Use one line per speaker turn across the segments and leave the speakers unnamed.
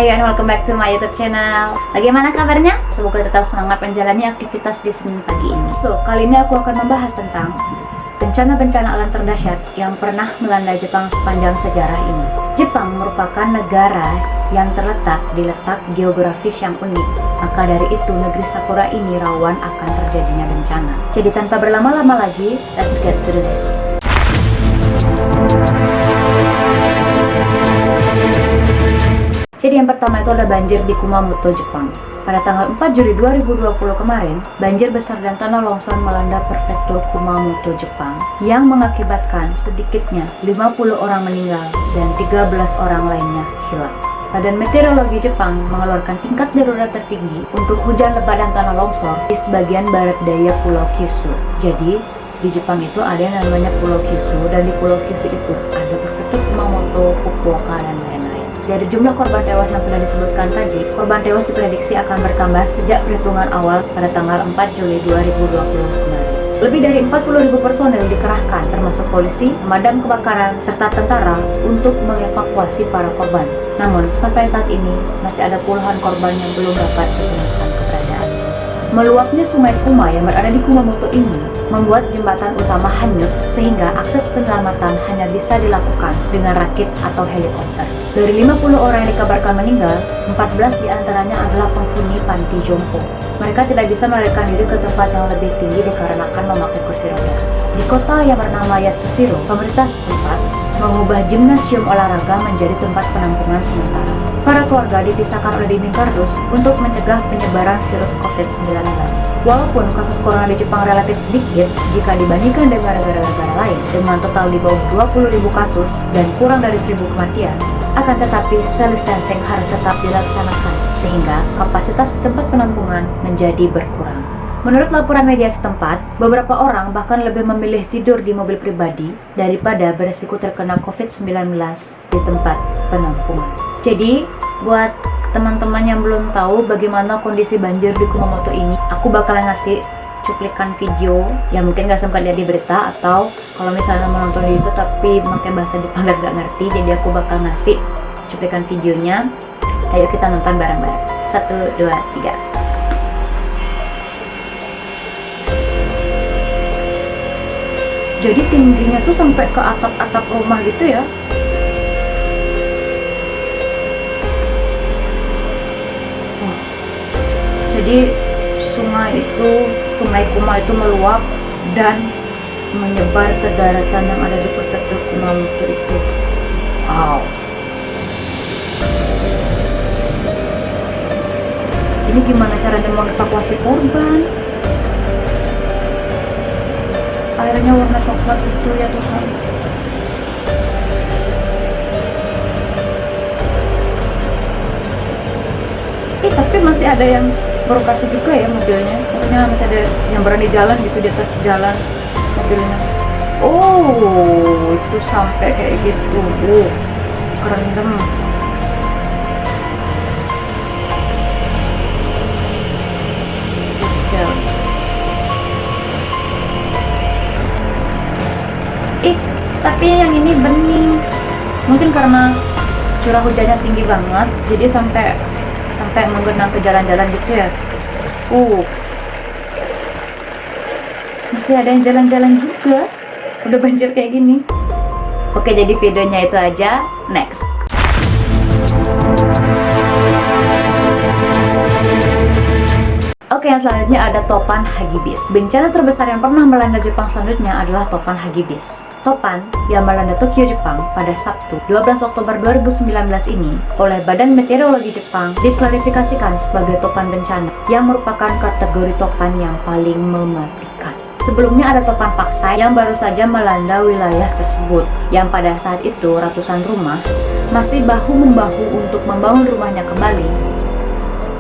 Hai and welcome back to my YouTube channel. Bagaimana kabarnya? Semoga tetap semangat menjalani aktivitas di Senin pagi ini. Kali ini aku akan membahas tentang bencana-bencana alam terdahsyat yang pernah melanda Jepang sepanjang sejarah ini. Jepang merupakan negara yang terletak di letak geografis yang unik. Maka dari itu, negeri Sakura ini rawan akan terjadinya bencana. Jadi tanpa berlama-lama lagi, let's get to this. Jadi yang pertama itu ada banjir di Kumamoto, Jepang. Pada tanggal 4 Juli 2020 kemarin, banjir besar dan tanah longsor melanda prefektur Kumamoto, Jepang, yang mengakibatkan sedikitnya 50 orang meninggal dan 13 orang lainnya hilang. Badan Meteorologi Jepang mengeluarkan tingkat darurat tertinggi untuk hujan lebat dan tanah longsor di sebagian barat daya Pulau Kyushu. Jadi, di Jepang itu ada yang namanya Pulau Kyushu, dan di Pulau Kyushu itu ada prefektur Kumamoto, Fukuoka, dan lain-lain. Dari jumlah korban tewas yang sudah disebutkan tadi, korban tewas diprediksi akan bertambah sejak perhitungan awal pada tanggal 4 Juli 2020 kemarin. Lebih dari 40.000 personel dikerahkan, termasuk polisi, pemadam kebakaran, serta tentara untuk mengevakuasi para korban. Namun, sampai saat ini masih ada puluhan korban yang belum dapat ditemukan keberadaannya. Meluapnya Sungai Kuma yang berada di Kumamoto ini membuat jembatan utama hanyut, sehingga akses penyelamatan hanya bisa dilakukan dengan rakit atau helikopter. Dari 50 orang yang dikabarkan meninggal, 14 diantaranya adalah penghuni panti jompo. Mereka tidak bisa melarikan diri ke tempat yang lebih tinggi dikarenakan memakai kursi roda. Di kota yang bernama Yatsushiro, pemerintah setempat mengubah gimnasium olahraga menjadi tempat penampungan sementara. Para keluarga dipisahkan oleh dinding kardus untuk mencegah penyebaran virus COVID-19. Walaupun kasus corona di Jepang relatif sedikit jika dibandingkan dengan negara-negara lain dengan total di bawah 20.000 kasus dan kurang dari 1.000 kematian, akan tetapi social distancing harus tetap dilaksanakan sehingga kapasitas tempat penampungan menjadi berkurang. Menurut laporan media setempat, beberapa orang bahkan lebih memilih tidur di mobil pribadi daripada beresiko terkena COVID-19 di tempat penampungan. Jadi, buat teman-teman yang belum tahu bagaimana kondisi banjir di Kumamoto ini, aku bakalan ngasih cuplikan video yang mungkin gak sempat lihat di berita, atau kalau misalnya menonton di YouTube tapi pakai bahasa Jepang dan gak ngerti, jadi aku bakal ngasih cuplikan videonya. Ayo kita nonton bareng-bareng. 1, 2, 3. Jadi tingginya tuh sampai ke atap-atap rumah gitu ya. Jadi Sungai Kuma itu meluap dan menyebar ke daratan yang ada di prefektur Kumamoto itu. Wow. Ini gimana caranya mau evakuasi korban? Airnya warna coklat itu ya Tuhan. Tapi masih ada yang beroperasi juga ya mobilnya. Maksudnya masih ada yang berani jalan gitu di atas jalan mobilnya. Oh, itu sampai kayak gitu. Kerendam. Tapi yang ini bening. Mungkin karena curah hujannya tinggi banget, jadi sampai menggenang ke jalan-jalan gitu ya. Masih ada yang jalan-jalan juga. Udah banjir kayak gini. Oke, jadi videonya itu aja. Next. Oke, yang selanjutnya ada Topan Hagibis. Bencana terbesar yang pernah melanda Jepang selanjutnya adalah Topan Hagibis. Topan yang melanda Tokyo, Jepang pada Sabtu 12 Oktober 2019 ini oleh Badan Meteorologi Jepang diklarifikasikan sebagai topan bencana yang merupakan kategori topan yang paling mematikan. Sebelumnya ada Topan Paksai yang baru saja melanda wilayah tersebut, yang pada saat itu ratusan rumah masih bahu-membahu untuk membangun rumahnya kembali.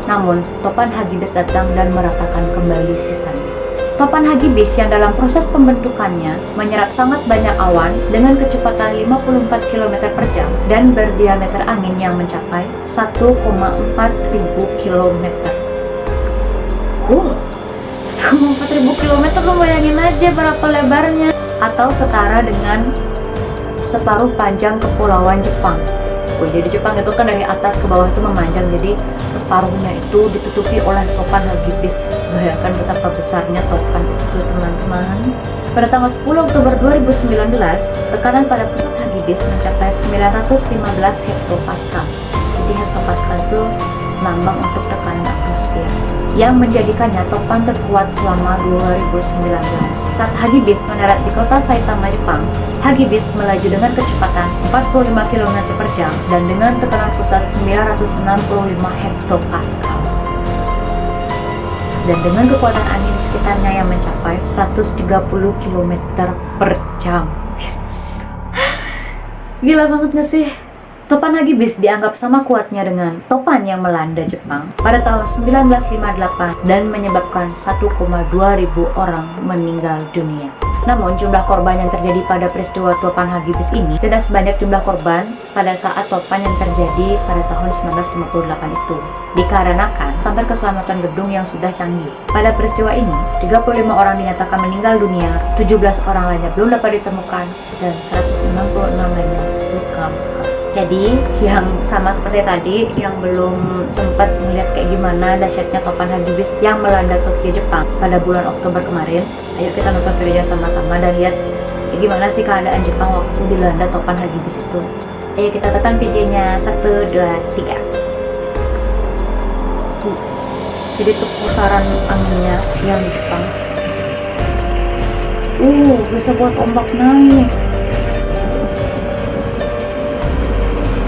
Namun, Topan Hagibis datang dan meratakan kembali sisanya. Topan Hagibis yang dalam proses pembentukannya menyerap sangat banyak awan dengan kecepatan 54 km per jam dan berdiameter angin yang mencapai 1,4 ribu km. 1,4 ribu km, lo bayangin aja berapa lebarnya, atau setara dengan separuh panjang kepulauan Jepang. Tohoku. Jadi Jepang itu kan dari atas ke bawah itu memanjang, jadi separuhnya itu ditutupi oleh topan Hagibis. Bayangkan betapa besarnya topan itu, teman-teman. Pada tanggal 10 Oktober 2019, tekanan pada pusat Hagibis mencapai 915 hektopascal. Jadi hektopascal itu lambang untuk tekanan atmosfer, yang menjadikannya topan terkuat selama 2019. Saat Hagibis mendarat di kota Saitama, Jepang, Hagibis melaju dengan kecepatan 45 km per jam dan dengan tekanan pusat 965 hektopascal. Dan dengan kekuatan angin sekitarnya yang mencapai 130 km per jam. Gila banget gak sih? Topan Hagibis dianggap sama kuatnya dengan topan yang melanda Jepang pada tahun 1958 dan menyebabkan 1,2 ribu orang meninggal dunia. Namun jumlah korban yang terjadi pada peristiwa topan Hagibis ini tidak sebanyak jumlah korban pada saat topan yang terjadi pada tahun 1958 itu, dikarenakan standar keselamatan gedung yang sudah canggih. Pada peristiwa ini, 35 orang dinyatakan meninggal dunia, 17 orang lainnya belum dapat ditemukan, dan 196 lainnya luka-luka. Jadi yang sama seperti tadi, yang belum sempat melihat kayak gimana dahsyatnya topan Hagibis yang melanda Tokyo, Jepang pada bulan Oktober kemarin, ayo kita nonton videonya sama-sama dan lihat kayak gimana sih keadaan Jepang waktu dilanda topan Hagibis itu. Ayo kita tonton videonya, 1, 2, 3. Jadi itu pusaran anginnya yang di Jepang. Bisa buat ombak naik.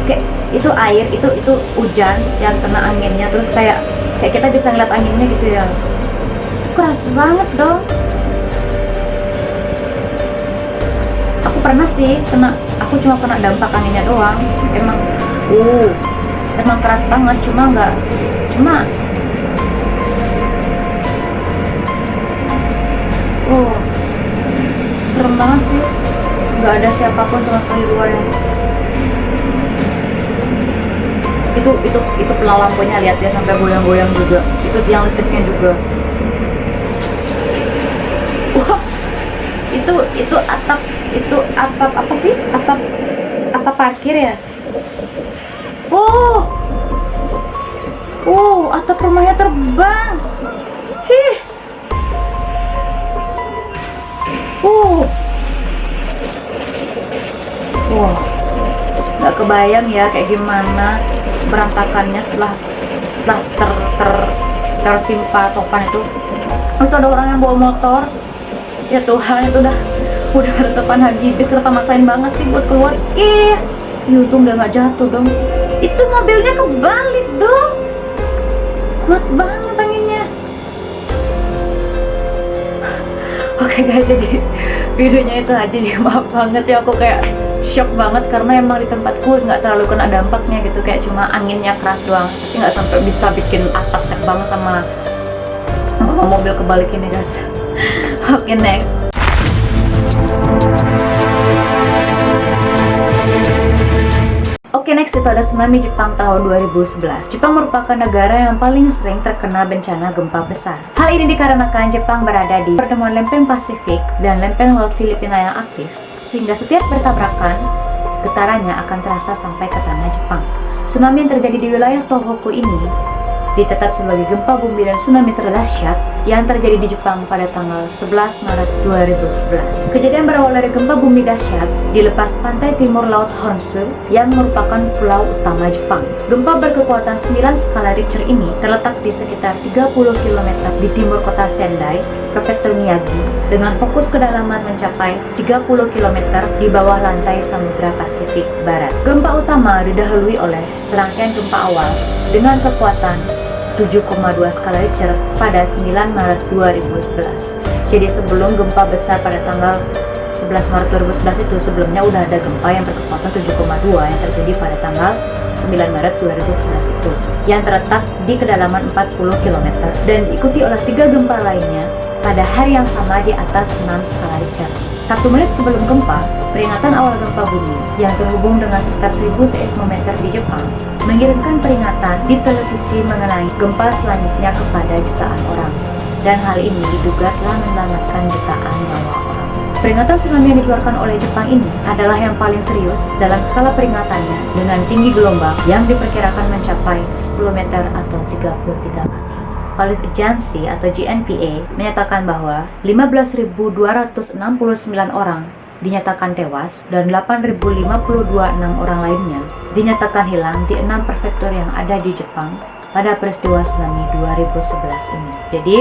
Kayak itu air, itu hujan yang kena anginnya, terus kayak kita bisa ngeliat anginnya gitu ya. Itu keras banget dong. Aku pernah sih aku cuma kena dampak anginnya doang. Emang keras banget, cuma serem banget sih. Nggak ada siapapun sama sekali di luar ya. Itu pela lampunya, lihat ya, sampai goyang-goyang juga. Itu tiang listriknya juga. Wah, itu atap apa sih? Atap parkir ya? Atap rumahnya terbang. Nggak kebayang ya kayak gimana berantakannya setelah tertimpa topan itu. Itu ada orang yang bawa motor. Ya Tuhan, itu udah ada topan Hagibis, kenapa maksain banget sih buat keluar? Untung udah nggak jatuh dong. Itu mobilnya kebalik dong. Kuat banget anginnya. Oke guys, jadi videonya itu aja nih. Maaf banget ya, aku kayak shock banget karena emang di tempatku nggak terlalu kena dampaknya gitu, kayak cuma anginnya keras doang, tapi nggak sampai bisa bikin atap terbang sama mobil kebalik ini guys. Oke, next. Oke, next itu ada tsunami Jepang tahun 2011. Jepang merupakan negara yang paling sering terkena bencana gempa besar. Hal ini dikarenakan Jepang berada di pertemuan lempeng Pasifik dan lempeng laut Filipina yang aktif, sehingga setiap bertabrakan, getarannya akan terasa sampai ke tanah Jepang. Tsunami yang terjadi di wilayah Tohoku ini dicatat sebagai gempa bumi dan tsunami terdahsyat yang terjadi di Jepang pada tanggal 11 Maret 2011. Kejadian berawal dari gempa bumi dahsyat di lepas pantai timur laut Honshu yang merupakan pulau utama Jepang. Gempa berkekuatan 9 skala Richter ini terletak di sekitar 30 km di timur kota Sendai, Prefektur Miyagi, dengan fokus kedalaman mencapai 30 km di bawah lantai Samudra Pasifik Barat. Gempa utama didahului oleh serangkaian gempa awal dengan kekuatan 7,2 skala Richter pada 9 Maret 2011. Jadi sebelum gempa besar pada tanggal 11 Maret 2011 itu, sebelumnya udah ada gempa yang berkekuatan 7,2 yang terjadi pada tanggal 9 Maret 2011 itu, yang terletak di kedalaman 40 km dan diikuti oleh 3 gempa lainnya pada hari yang sama di atas 6 skala Richter. 1 menit sebelum gempa, peringatan awal gempa bumi yang terhubung dengan sekitar 1000 seismometer di Jepang mengirimkan peringatan di televisi mengenai gempa selanjutnya kepada jutaan orang, dan hal ini diduga telah menyelamatkan jutaan nyawa orang. Peringatan tsunami yang dikeluarkan oleh Jepang ini adalah yang paling serius dalam skala peringatannya dengan tinggi gelombang yang diperkirakan mencapai 10 meter atau 33 kaki. Police Agency atau GNPA menyatakan bahwa 15.269 orang dinyatakan tewas dan 8.052 orang lainnya dinyatakan hilang di 6 prefektur yang ada di Jepang pada peristiwa tsunami 2011 ini. Jadi,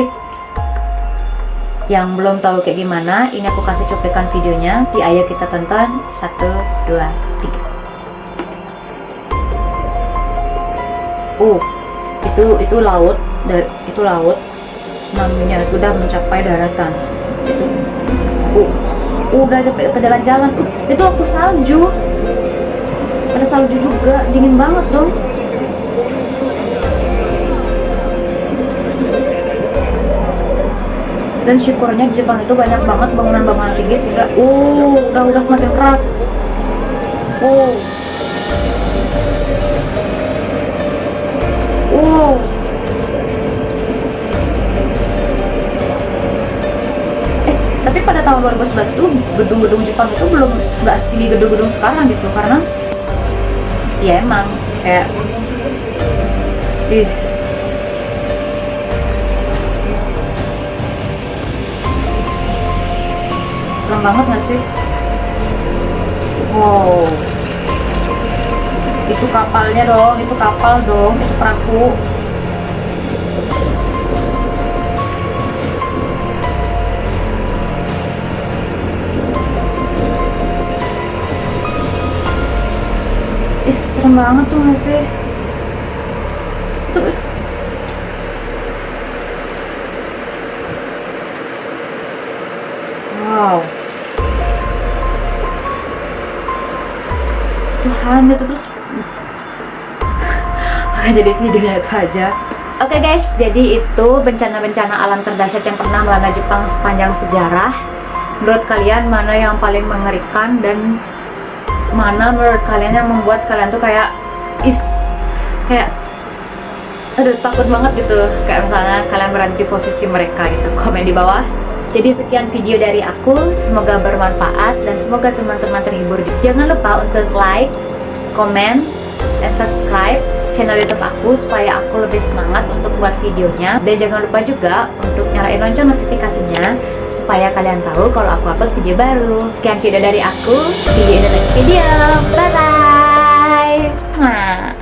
yang belum tahu kayak gimana, ini aku kasih cuplikan videonya. Ayo kita tonton. 1, 2, 3. Itu laut, itu laut. Tsunami-nya itu udah mencapai daratan. Itu, udah sampai ke jalan-jalan. Itu waktu salju. Ada salju juga, dingin banget dong. Dan syukurnya di Jepang itu banyak banget bangunan-bangunan tinggi sehingga udah semakin keras. Tapi pada tahun 2011 itu gedung-gedung Jepang itu belum nggak setinggi gedung-gedung sekarang gitu, karena ya emang kayak serem banget gak sih? Itu kapalnya dong, itu kapal dong, itu perahu. Serem banget tuh gak sih? Wow. Tuhan, itu terus jadi videonya itu aja. Oke guys, jadi itu bencana-bencana alam terdahsyat yang pernah melanda Jepang sepanjang sejarah. Menurut kalian mana yang paling mengerikan, dan mana menurut kalian yang membuat kalian tuh kayak aduh takut banget gitu, kayak misalnya kalian berada di posisi mereka gitu? Komen di bawah. Jadi sekian video dari aku, semoga bermanfaat dan semoga teman-teman terhibur. Jangan lupa untuk like, komen, dan subscribe channel YouTube aku supaya aku lebih semangat untuk buat videonya. Dan jangan lupa juga untuk nyalain lonceng notifikasinya supaya kalian tahu kalau aku upload video baru. Sekian video dari aku, see you in the next video. Bye bye.